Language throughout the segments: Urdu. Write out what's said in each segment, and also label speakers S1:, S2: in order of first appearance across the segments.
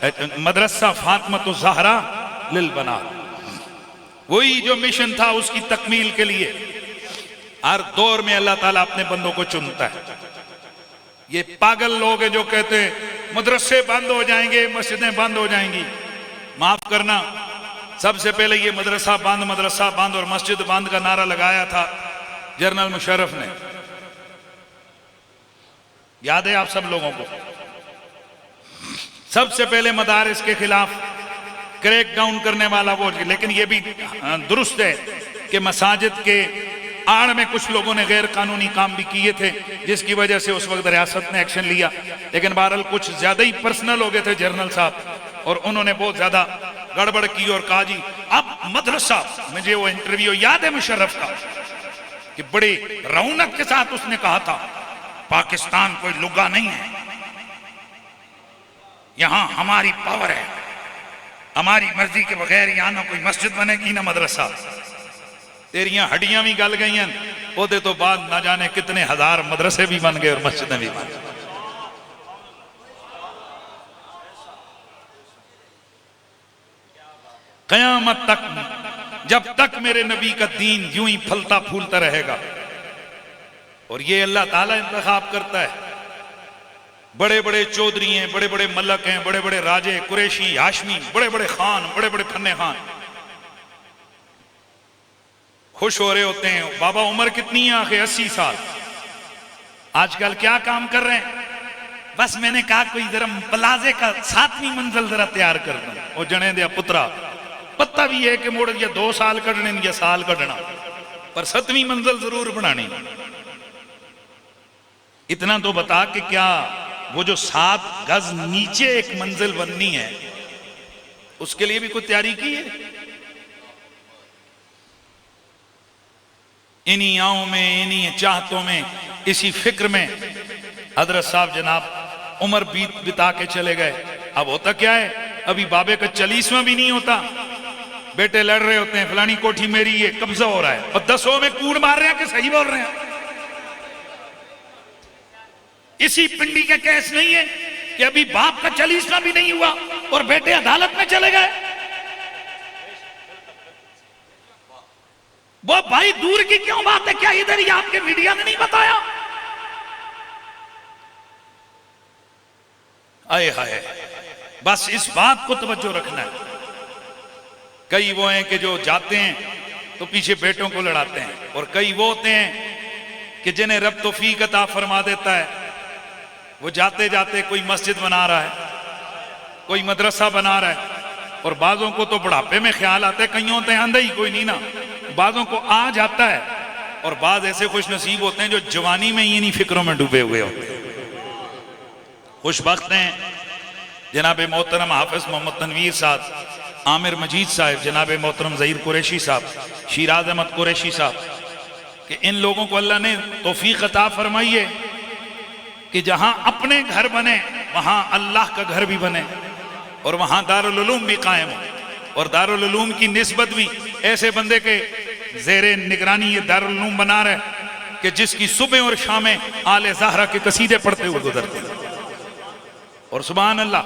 S1: مدرسہ فاطمۃ الزہرا للبنات، وہی جو مشن تھا اس کی تکمیل کے لیے ہر دور میں اللہ تعالیٰ اپنے بندوں کو چنتا ہے۔ یہ پاگل لوگ ہیں جو کہتے ہیں مدرسے بند ہو جائیں گے، مسجدیں بند ہو جائیں گی۔ معاف کرنا، سب سے پہلے یہ مدرسہ بند اور مسجد بند کا نعرہ لگایا تھا جنرل مشرف نے، یاد ہے آپ سب لوگوں کو؟ سب سے پہلے مدارس کے خلاف کریک ڈاؤن کرنے والا وہ، لیکن یہ بھی درست ہے کہ مساجد کے آڑ میں کچھ لوگوں نے غیر قانونی کام بھی کیے تھے، جس کی وجہ سے اس وقت ریاست نے ایکشن لیا، لیکن بہرحال کچھ زیادہ ہی پرسنل ہو گئے تھے جنرل صاحب، اور انہوں نے بہت زیادہ گڑبڑ کی اور کہا جی اب مدرسہ، مجھے وہ انٹرویو یاد ہے مشرف کا کہ بڑی رونق کے ساتھ اس نے کہا تھا پاکستان کوئی لگا نہیں ہے، یہاں ہماری پاور ہے، ہماری مرضی کے بغیر یہاں نہ کوئی مسجد بنے گی نہ مدرسہ۔ تیریاں ہڈیاں بھی گل گئی ہیں، وہ دے تو بعد نہ جانے کتنے ہزار مدرسے بھی بن گئے اور مسجدیں بھی بن گئے۔ قیامت تک جب تک میرے نبی کا دین یوں ہی پھلتا پھولتا رہے گا، اور یہ اللہ تعالیٰ انتخاب کرتا ہے، بڑے بڑے چودھری ہیں، بڑے بڑے ملک ہیں، بڑے بڑے راجے، قریشی، ہاشمی، بڑے بڑے خان، بڑے بڑے پھنے خان خوش ہو رہے ہوتے ہیں۔ بابا عمر کتنی ہے آخر؟ 80 سال۔ آج کل کیا کام کر رہے ہیں؟ بس میں نے کہا کوئی ذرا پلازے کا 7ویں منزل ذرا تیار کر دیں، وہ جنے دیا پترا، پتہ بھی ہے کہ موڑ یا 2 سال کڑنے یا سال کڑنا، پر 7ویں منزل ضرور بنانی۔ اتنا تو بتا کہ کیا وہ جو 7 گز نیچے ایک منزل بننی ہے اس کے لیے بھی کوئی تیاری کی ہے؟ انہی آؤں میں، انہی چاہتوں میں، اسی فکر میں حضرت صاحب جناب عمر بتا کے چلے گئے۔ اب ہوتا کیا ہے، ابھی بابے کا 40واں بھی نہیں ہوتا، بیٹے لڑ رہے ہوتے ہیں فلانی کوٹھی میری، یہ قبضہ ہو رہا ہے، اور 10 میں کوڑ مار رہے ہیں کہ صحیح بول رہے ہیں۔ اسی پنڈی کا کیس نہیں ہے کہ ابھی باپ کا 40واں بھی نہیں ہوا اور بیٹے عدالت میں چلے گئے۔ وہ بھائی دور کی کیوں بات ہے، کیا ادھر ہی آپ کے میڈیا نے نہیں بتایا؟ آئے ہائے، بس اس بات کو توجہ رکھنا ہے۔ کئی وہ ہیں کہ جو جاتے ہیں تو پیچھے بیٹوں کو لڑاتے ہیں، اور کئی وہ ہوتے ہیں کہ جنہیں رب توفیق عطا فرما دیتا ہے، وہ جاتے جاتے کوئی مسجد بنا رہا ہے، کوئی مدرسہ بنا رہا ہے، اور بعضوں کو تو بڑھاپے میں خیال آتا ہے، کئیوں ہوتے ہیں اندھا ہی کوئی نہیں نا، بعضوں کو آ جاتا ہے، اور بعض ایسے خوش نصیب ہوتے ہیں جو جوانی میں ہی انہی فکروں میں ڈوبے ہوئے ہوتے ہیں۔ خوش بخت ہیں جناب محترم حافظ محمد تنویر صاحب، عامر مجید صاحب، جناب محترم ظہیر قریشی صاحب، شیراز احمد قریشی صاحب، کہ ان لوگوں کو اللہ نے توفیق عطا فرمائی ہے کہ جہاں اپنے گھر بنے وہاں اللہ کا گھر بھی بنے، اور وہاں دارالعلوم بھی قائم ہو، اور دارالعلوم کی نسبت بھی ایسے بندے کے زیر نگرانی یہ دارالعلوم بنا رہے کہ جس کی صبح اور شامیں آل زہرا کے قصیدے پڑھتے ہوئے گزرتے ہیں۔ اور سبحان اللہ،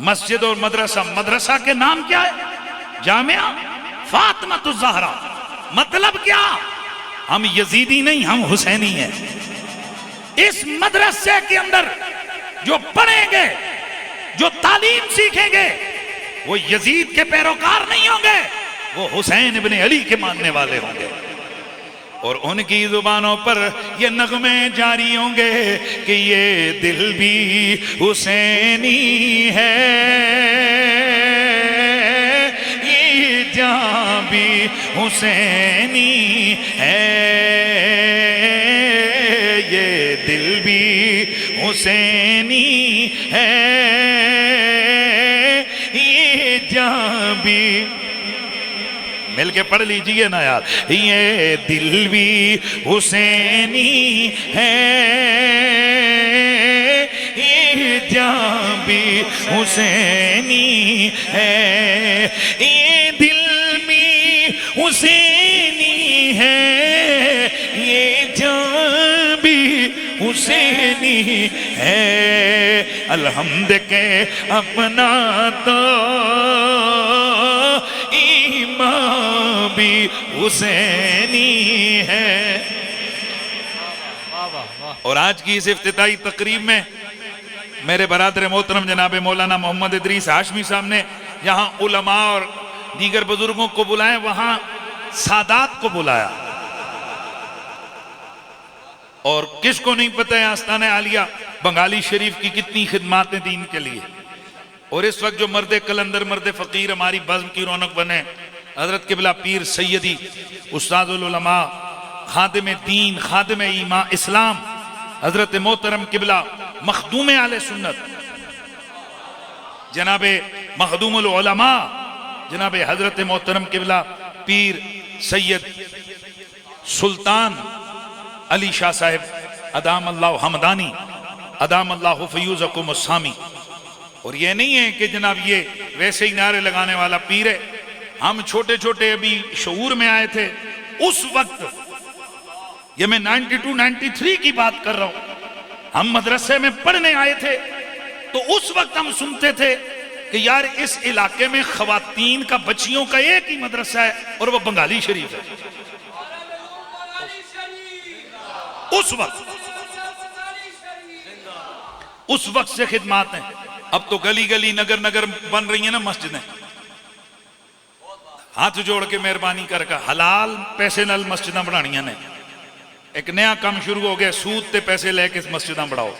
S1: مسجد اور مدرسہ کے نام کیا ہے؟ جامعہ فاطمۃ الزہرا۔ مطلب کیا؟ ہم یزیدی نہیں، ہم حسینی ہیں۔ اس مدرسے کے اندر جو پڑھیں گے، جو تعلیم سیکھیں گے، وہ یزید کے پیروکار نہیں ہوں گے، وہ حسین ابن علی کے ماننے والے ہوں گے، اور ان کی زبانوں پر یہ نغمے جاری ہوں گے کہ یہ دل بھی حسینی ہے، یہ جان بھی حسینی ہے، یہ دل بھی حسینی ہے، یہ جان بھی، مل کے پڑھ لیجئے نا یار، یہ دل بھی حسینی ہے، یہ جان بھی حسینی ہے، یہ دل بھی حسینی ہے، یہ جان بھی حسینی ہے۔ ہے الحمد کے اپنا تو ایمان بھی حسینی ہے۔ اور آج کی اس افتتاحی تقریب میں میرے برادر محترم جناب مولانا محمد ادریس ہاشمی صاحب نے یہاں علماء اور دیگر بزرگوں کو بلائے، وہاں سادات کو بلایا۔ اور کس کو نہیں پتہ ہے آستانہ عالیہ بنگالی شریف کی کتنی خدمات ہیں دین کے لیے۔ اور اس وقت جو مرد قلندر، مرد فقیر ہماری بزم کی رونق بنے، حضرت قبلہ پیر سیدی استاد العلماء خادم دین خادم ایمان اسلام حضرت محترم قبلہ مخدوم اہل سنت جناب مخدوم العلماء جناب حضرت محترم قبلہ پیر سید سلطان علی شاہ صاحب ادام اللہ حمدانی ادام اللہ فیوزکم السامی۔ اور یہ نہیں ہے کہ جناب یہ ویسے ہی نعرے لگانے والا پیر ہے، ہم چھوٹے چھوٹے ابھی شعور میں آئے تھے اس وقت، یہ میں 92-93 کی بات کر رہا ہوں، ہم مدرسے میں پڑھنے آئے تھے تو اس وقت ہم سنتے تھے کہ یار اس علاقے میں خواتین کا بچیوں کا ایک ہی مدرسہ ہے اور وہ بنگالی شریف ہے۔ اس وقت سے خدمات ہیں۔ اب تو گلی گلی نگر نگر بن رہی ہیں نا مسجدیں، ہاتھ جوڑ کے مہربانی کر کے حلال پیسے نال مسجدیں بنانیاں نے۔ ایک نیا کام شروع ہو گیا، سود تے پیسے لے کے مسجدیں بڑھاؤ۔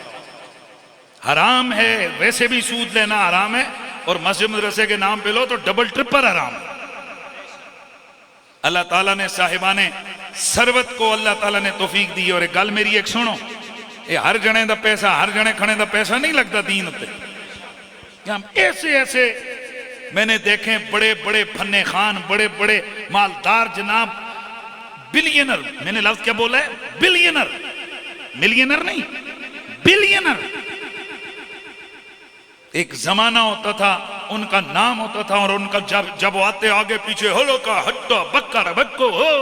S1: حرام ہے، ویسے بھی سود لینا حرام ہے، اور مسجد مدرسے کے نام پہ لو تو ڈبل ٹرپل حرام ہے۔ اللہ تعالیٰ نے صاحبان سروت کو اللہ تعالیٰ نے توفیق دی۔ اور ایک گل میری ایک سنو، یہ ہر جنے دا پیسہ ہر جنے کھنے دا پیسہ نہیں لگتا دین تے۔ ایسے ایسے میں نے دیکھیں بڑے بڑے فن خان، بڑے بڑے مالدار جناب، بلینر، میں نے لفظ کیا بولا ہے؟ بلینر، ملینر نہیں، بلینر۔ ایک زمانہ ہوتا تھا ان کا نام ہوتا تھا، اور ان کا جب وہ آتے آگے پیچھے ہلو کا ہٹا بکر بکو ہو،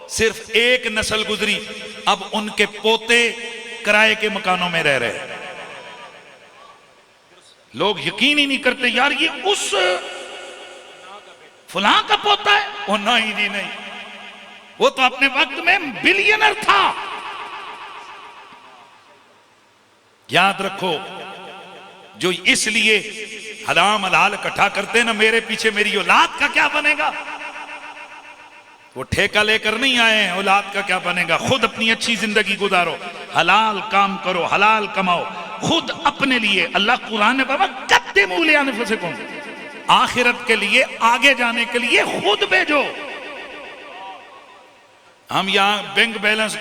S1: صرف ایک نسل گزری، اب ان کے پوتے کرائے کے مکانوں میں رہ رہے۔ لوگ یقین ہی نہیں کرتے یار یہ اس فلاں کا پوتا ہے، وہ نہیں جی نہیں، وہ تو اپنے وقت میں بلینر تھا۔ یاد رکھو، جو اس لیے حرام حلال اکٹھا کرتے نا میرے پیچھے میری اولاد کا کیا بنے گا، وہ ٹھیکہ لے کر نہیں آئے ہیں اولاد کا کیا بنے گا۔ خود اپنی اچھی زندگی گزارو، حلال کام کرو، حلال کماؤ، خود اپنے لیے۔ اللہ قرآن نے فرمایا قدموا لانفسکم، آخرت کے لیے آگے جانے کے لیے خود بھیجو۔ ہم یہاں بینک بیلنس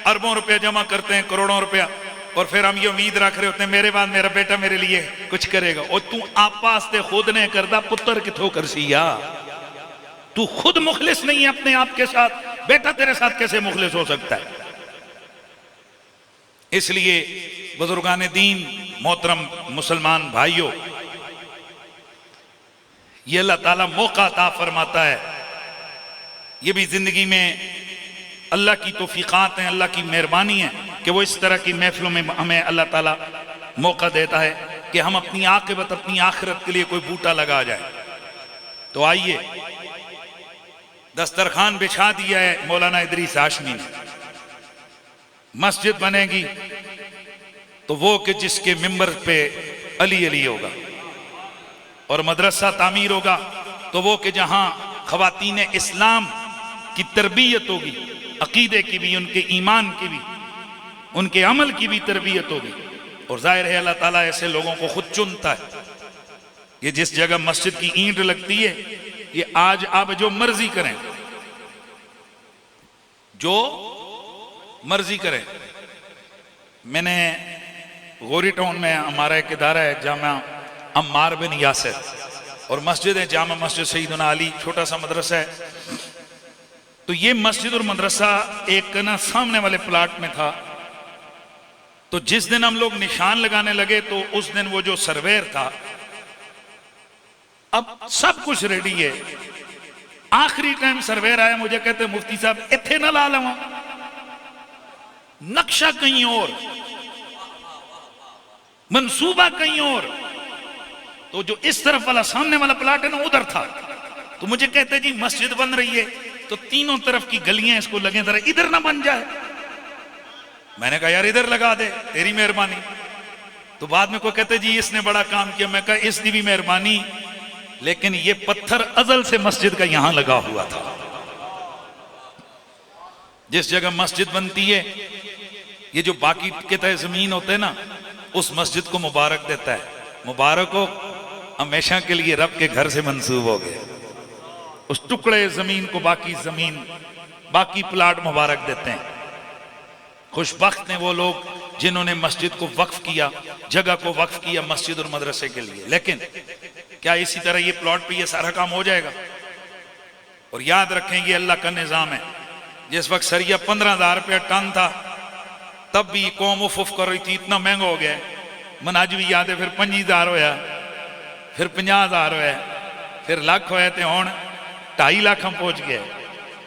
S1: اربوں روپے جمع کرتے ہیں، کروڑوں روپیہ، اور پھر ہم یہ امید رکھ رہے ہوتے ہیں میرے بعد میرا بیٹا میرے لیے کچھ کرے گا۔ اور تو آپاس تے خود نے کردہ پتر کتھو کرسیا، تو خود مخلص نہیں ہے اپنے آپ کے ساتھ، بیٹا تیرے ساتھ کیسے مخلص ہو سکتا ہے؟ اس لیے بزرگان دین، محترم مسلمان بھائیوں، یہ اللہ تعالیٰ موقع عطا فرماتا ہے، یہ بھی زندگی میں اللہ کی توفیقات ہیں، اللہ کی مہربانی ہے کہ وہ اس طرح کی محفلوں میں ہمیں اللہ تعالیٰ موقع دیتا ہے کہ ہم اپنی عاقبت اپنی آخرت کے لیے کوئی بوٹا لگا جائے۔ تو آئیے، دسترخوان بچھا دیا ہے مولانا ادریس ہاشمی نے۔ مسجد بنے گی تو وہ کہ جس کے ممبر پہ علی علی ہوگا، اور مدرسہ تعمیر ہوگا تو وہ کہ جہاں خواتین اسلام کی تربیت ہوگی، عقیدے کی بھی، ان کے ایمان کی بھی، ان کے عمل کی بھی تربیت ہوگی۔ اور ظاہر ہے اللہ تعالیٰ ایسے لوگوں کو خود چنتا ہے۔ یہ جس جگہ مسجد کی اینٹ لگتی ہے، یہ آج آپ جو مرضی کریں، جو مرضی کریں۔ میں نے غوری ٹاؤن میں ہمارا ایک ادارہ ہے جامعہ عمار بن یاسر، اور مسجد ہے جامع مسجد سیدنا علی، چھوٹا سا مدرسہ ہے۔ تو یہ مسجد اور مدرسہ ایک نا سامنے والے پلاٹ میں تھا۔ تو جس دن ہم لوگ نشان لگانے لگے تو اس دن وہ جو سرویر تھا، اب سب کچھ ریڈی ہے، آخری ٹائم سرویر آیا، مجھے کہتے ہیں مفتی صاحب ایتھے نہ لا لوں، نقشہ کہیں اور، منصوبہ کہیں اور. تو جو اس طرف والا سامنے والا پلاٹ ہے نا ادھر تھا. تو مجھے کہتے جی مسجد بن رہی ہے تو تینوں طرف کی گلیاں اس کو لگیں ذرا ادھر نہ بن جائے. میں نے کہا یار ادھر لگا دے تیری مہربانی. تو بعد میں کوئی کہتے جی اس نے بڑا کام کیا. میں کہا اس کی بھی مہربانی, لیکن یہ پتھر ازل سے مسجد کا یہاں لگا ہوا تھا. جس جگہ مسجد بنتی ہے یہ جو باقی قطع زمین ہوتے ہیں نا اس مسجد کو مبارک دیتا ہے. مبارک ہو, ہمیشہ کے لیے رب کے گھر سے منسوب ہو گئے. اس ٹکڑے زمین کو باقی زمین باقی پلاٹ مبارک دیتے ہیں. خوش بخت ہیں وہ لوگ جنہوں نے مسجد کو وقف کیا, جگہ کو وقف کیا مسجد اور مدرسے کے لیے. لیکن کیا اسی طرح یہ پلاٹ پہ یہ سارا کام ہو جائے گا؟ اور یاد رکھیں یہ اللہ کا نظام ہے. جس وقت سریہ 15,000 روپیہ ٹن تھا تب بھی قوم افف کر رہی تھی اتنا مہنگا ہو گیا. مناج بھی یاد ہے, پھر 25,000 ہویا, پھر 50,000 ہویا, پھر لاکھ ہویا تے ہون 2.5 لاکھ ہم پہنچ گئے.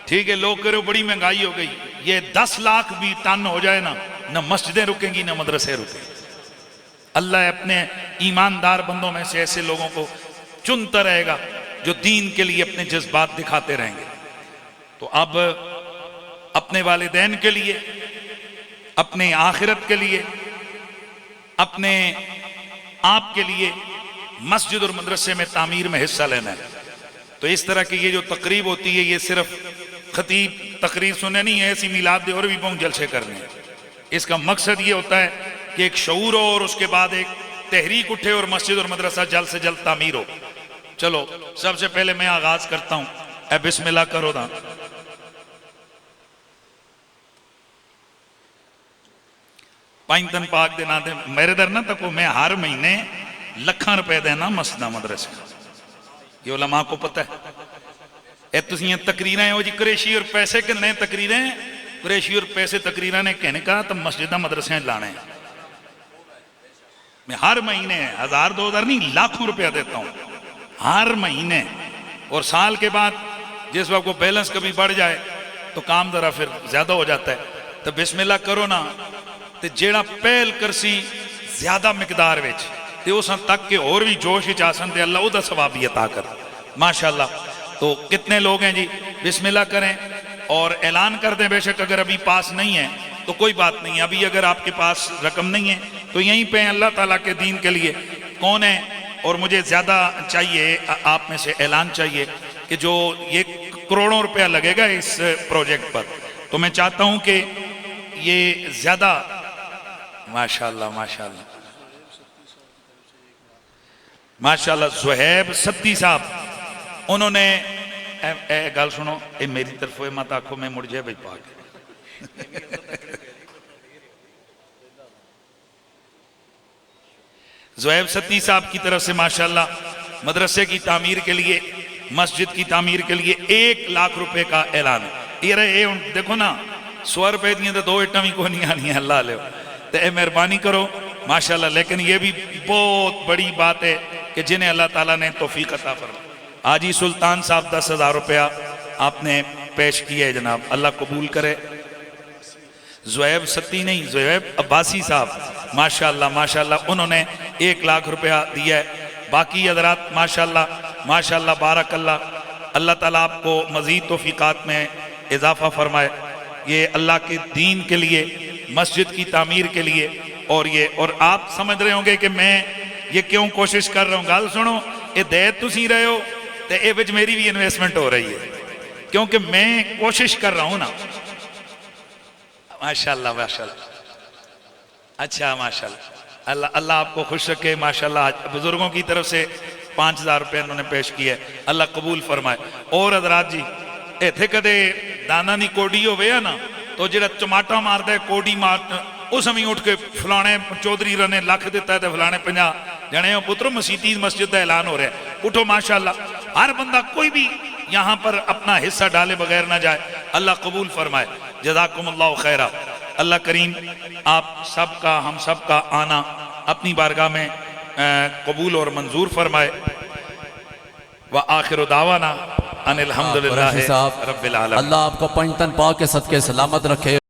S1: ٹھیک ہے لوگ کرو بڑی مہنگائی ہو گئی. یہ 10 لاکھ بھی ٹن ہو جائے نا, نہ مسجدیں رکیں گی نہ مدرسے رکیں. اللہ اپنے ایماندار بندوں میں سے ایسے لوگوں کو چنتا رہے گا جو دین کے لیے اپنے جذبات دکھاتے رہیں گے. تو اب اپنے والدین کے لیے, اپنے آخرت کے لیے, اپنے آپ کے لیے مسجد اور مدرسے میں تعمیر میں حصہ لینا ہے. تو اس طرح کی یہ جو تقریب ہوتی ہے یہ صرف خطیب تقریر سننے نہیں ہے, ایسی میلاد دے اور بھی بہت جلسے کرنے ہیں. اس کا مقصد یہ ہوتا ہے کہ ایک شعور ہو اور اس کے بعد ایک تحریک اٹھے اور مسجد اور مدرسہ جلد سے جلد تعمیر ہو. چلو سب سے پہلے میں آغاز کرتا ہوں. اے بسم اللہ کرو دا. پائنتن پاک دے ناتے میرے در نہ تکو میں ہر مہینے لکھاں روپے دینا مسجدہ مدرسے. یہ علماء کو پتہ ہے. اے تسیاں تقریریں ہیں وہ جی قریشی اور پیسے کے نئے تقریریں, قریشی اور پیسے تقریریں نے کہنے کہا تو مسجدہ مدرسیں لانے ہیں. میں ہر مہینے 1,000 2,000 نہیں لاکھوں روپیہ دیتا ہوں ہر مہینے. اور سال کے بعد جس وقت وہ بیلنس کبھی بڑھ جائے تو کام ذرا پھر زیادہ ہو جاتا ہے. تو بسم اللہ کرو نا تے جیڑا پہل کرسی زیادہ مقدار ویچ تے اساں تک کہ اور بھی جوش چاسن تے اللہ او دا ثواب بھی عطا کر. ماشاءاللہ. تو کتنے لوگ ہیں جی؟ بسم اللہ کریں اور اعلان کر دیں. بے شک اگر ابھی پاس نہیں ہے تو کوئی بات نہیں, ابھی اگر آپ کے پاس رقم نہیں ہے تو یہیں پہ اللہ تعالیٰ کے دین کے لیے کون ہے. اور مجھے زیادہ چاہیے آپ میں سے اعلان چاہیے کہ جو یہ کروڑوں روپیہ لگے گا اس پروجیکٹ پر, تو میں چاہتا ہوں کہ یہ زیادہ ماشاءاللہ ماشاءاللہ ماشاءاللہ زہیب ستی صاحب انہوں نے اے گال سنو, اے میری طرف ہوئے مات آنکھوں میں مڑ جائے بھائی پاک. زہیب ستی صاحب کی طرف سے ماشاءاللہ مدرسے کی تعمیر کے لیے, مسجد کی تعمیر کے لیے 1 لاکھ روپے کا اعلان ہے. یہ رہے دیکھو نا 100 روپے دیں تو 2 اٹھا بھی کو نہیں آنی ہے. اللہ لے تو اے مہربانی کرو ماشاءاللہ. لیکن یہ بھی بہت بڑی بات ہے کہ جنہیں اللہ تعالیٰ نے توفیق عطا فرمائی. حاجی سلطان صاحب 10,000 روپیہ آپ نے پیش کیا ہے جناب, اللہ قبول کرے. زہیب ستی نہیں, زہیب عباسی صاحب ماشاءاللہ ماشاءاللہ انہوں نے 1 لاکھ روپیہ دیا ہے. باقی حضرات ماشاءاللہ ماشاءاللہ بارک اللہ, اللہ تعالیٰ آپ کو مزید توفیقات میں اضافہ فرمائے. یہ اللہ کے دین کے لیے, مسجد کی تعمیر کے لیے, اور آپ سمجھ رہے ہوں گے کہ میں یہ کیوں کوشش کر رہا ہوں. گال سنو, یہ دے تسی رہے ہو تو اے وچ میری بھی انویسٹمنٹ ہو رہی ہے کیونکہ میں کوشش کر رہا ہوں نا. ماشاءاللہ ماشاءاللہ. اچھا ماشاءاللہ, اللہ آپ کو خوش رکھے. ماشاءاللہ بزرگوں کی طرف سے 5,000 روپے انہوں نے پیش کیا ہے, اللہ قبول فرمائے. اور حضرات جی اے تھے کدے دانا نہیں کوڑی ہو گیا نا تو جڑا چماٹا مار دے کوڑی مار اس ہمیں اٹھ کے فلانے چودھری رنے لاکھ دیتا ہے تو فلانے 50 جنے ہو پتر مسیطی مسجد کا اعلان ہو رہا ہے. اٹھو ماشاءاللہ, ہر بندہ کوئی بھی یہاں پر اپنا حصہ ڈالے بغیر نہ جائے. اللہ قبول فرمائے. جزاکم اللہ خیرہ. اللہ کریم آپ سب کا, ہم سب کا آنا اپنی بارگاہ میں قبول اور منظور فرمائے. وآخر دعوانا ان الحمدللہ رب العالمین.
S2: اللہ آپ کو پنجتن پاک کے صدقے سلامت رکھے.